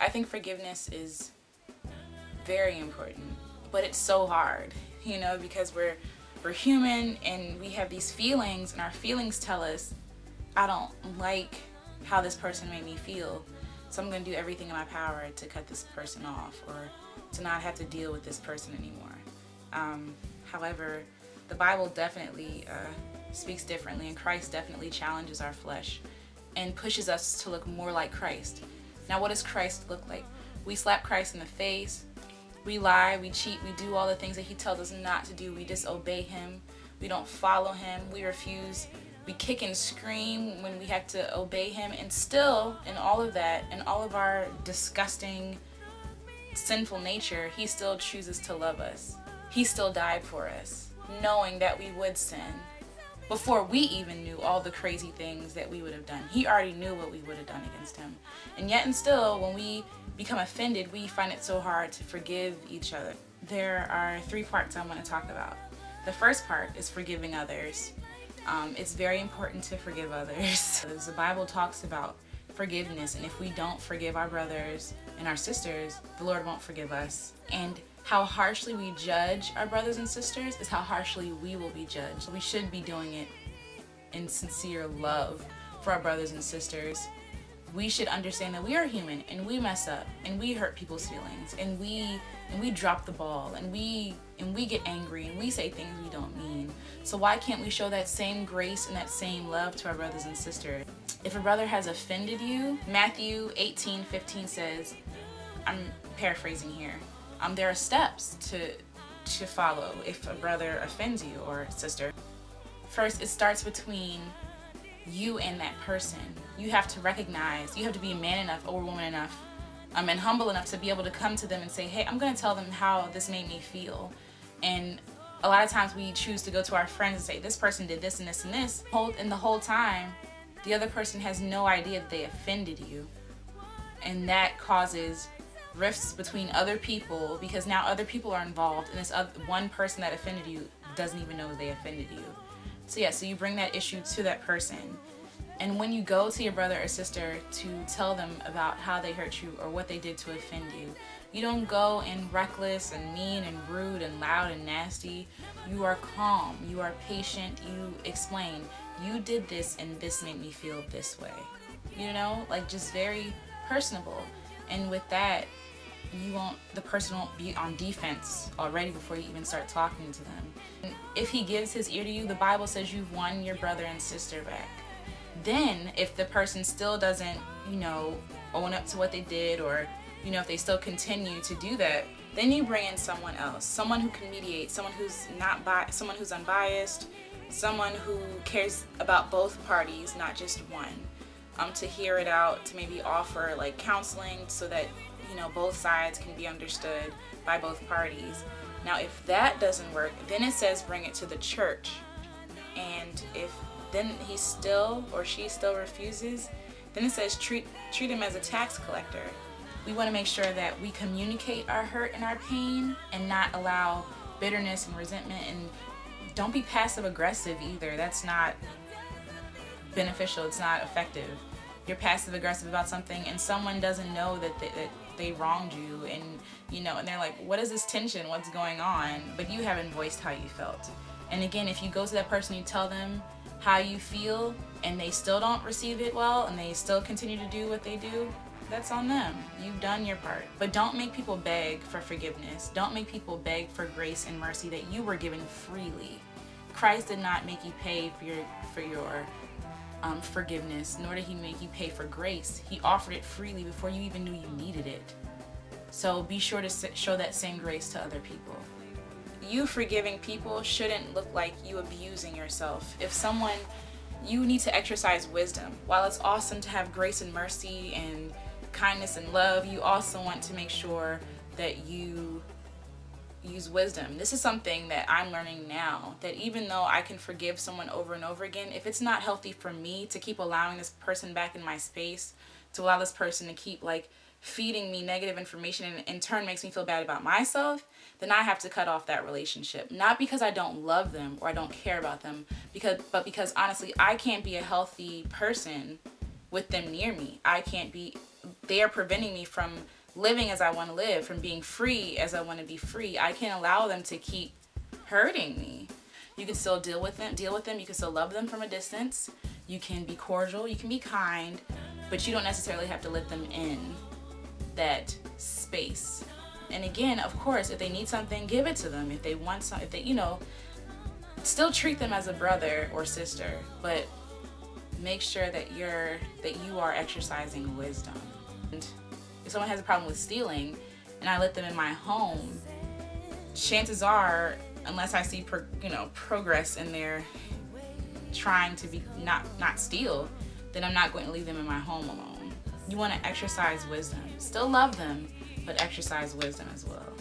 I think forgiveness is very important, but it's so hard, because we're human and we have these feelings, and our feelings tell us, I don't like how this person made me feel, so I'm going to do everything in my power to cut this person off or to not have to deal with this person anymore. However, the Bible definitely speaks differently, and Christ definitely challenges our flesh and pushes us to look more like Christ. Now, what does Christ look like? We slap Christ in the face, we lie, we cheat, we do all the things that he tells us not to do. We disobey him, we don't follow him, we refuse, we kick and scream when we have to obey him. And still, in all of that, in all of our disgusting, sinful nature, he still chooses to love us. He still died for us, knowing that we would sin. Before we even knew all the crazy things that we would have done, he already knew what we would have done against him. And yet and still, when we become offended, we find it so hard to forgive each other. There are 3 parts I want to talk about. The first part is forgiving others. It's very important to forgive others. The Bible talks about forgiveness, and if we don't forgive our brothers and our sisters, the Lord won't forgive us. And how harshly we judge our brothers and sisters is how harshly we will be judged. We should be doing it in sincere love for our brothers and sisters. We should understand that we are human and we mess up and we hurt people's feelings and we drop the ball and we get angry and we say things we don't mean. So why can't we show that same grace and that same love to our brothers and sisters? If a brother has offended you, Matthew 18:15 says, I'm paraphrasing here, there are steps to follow if a brother offends you or sister. First, it starts between you and that person. You have to recognize, you have to be man enough or woman enough, and humble enough to be able to come to them and say, hey, I'm going to tell them how this made me feel. And a lot of times we choose to go to our friends and say, this person did this and this and this. And the whole time, the other person has no idea that they offended you. And that causes rifts between other people, because now other people are involved, and this other one person that offended you doesn't even know they offended you. So you bring that issue to that person. And when you go to your brother or sister to tell them about how they hurt you or what they did to offend you, you don't go in reckless and mean and rude and loud and nasty. You are calm, you are patient, you explain, you did this and this made me feel this way. Just very personable. And with that, the person won't be on defense already before you even start talking to them. And if he gives his ear to you, the Bible says you've won your brother and sister back. Then if the person still doesn't, own up to what they did, or, if they still continue to do that, then you bring in someone else, someone who can mediate, someone who's someone who's unbiased, someone who cares about both parties, not just one, to hear it out, to maybe offer counseling so that both sides can be understood by both parties. Now, if that doesn't work, then it says bring it to the church. And if then he still or she still refuses, then it says treat him as a tax collector. We want to make sure that we communicate our hurt and our pain and not allow bitterness and resentment, and don't be passive aggressive either. That's not beneficial. It's not effective. You're passive aggressive about something and someone doesn't know that they wronged you, and they're like, what is this tension? What's going on? But you haven't voiced how you felt. And again, if you go to that person, you tell them how you feel, and they still don't receive it well, and they still continue to do what they do, that's on them. You've done your part. But don't make people beg for forgiveness. Don't make people beg for grace and mercy that you were given freely. Christ did not make you pay for your forgiveness, nor did he make you pay for grace. He offered it freely before you even knew you needed it. So be sure to show that same grace to other people. You forgiving people shouldn't look like you abusing yourself. You need to exercise wisdom. While it's awesome to have grace and mercy and kindness and love, you also want to make sure that you use wisdom. This is something that I'm learning now, that even though I can forgive someone over and over again, if it's not healthy for me to keep allowing this person back in my space, to allow this person to keep feeding me negative information and in turn makes me feel bad about myself, then I have to cut off that relationship. Not because I don't love them or I don't care about them, but because honestly, I can't be a healthy person with them near me. they are preventing me from living as I want to live, from being free as I want to be free. I can't allow them to keep hurting me. You can still deal with them. You can still love them from a distance. You can be cordial. You can be kind, but you don't necessarily have to let them in that space. And again, of course, if they need something, give it to them. If they want something, if they, still treat them as a brother or sister, but make sure that you are exercising wisdom. And if someone has a problem with stealing and I let them in my home, chances are, unless I see progress in their trying to be not steal, then I'm not going to leave them in my home alone. You want to exercise wisdom. Still love them, but exercise wisdom as well.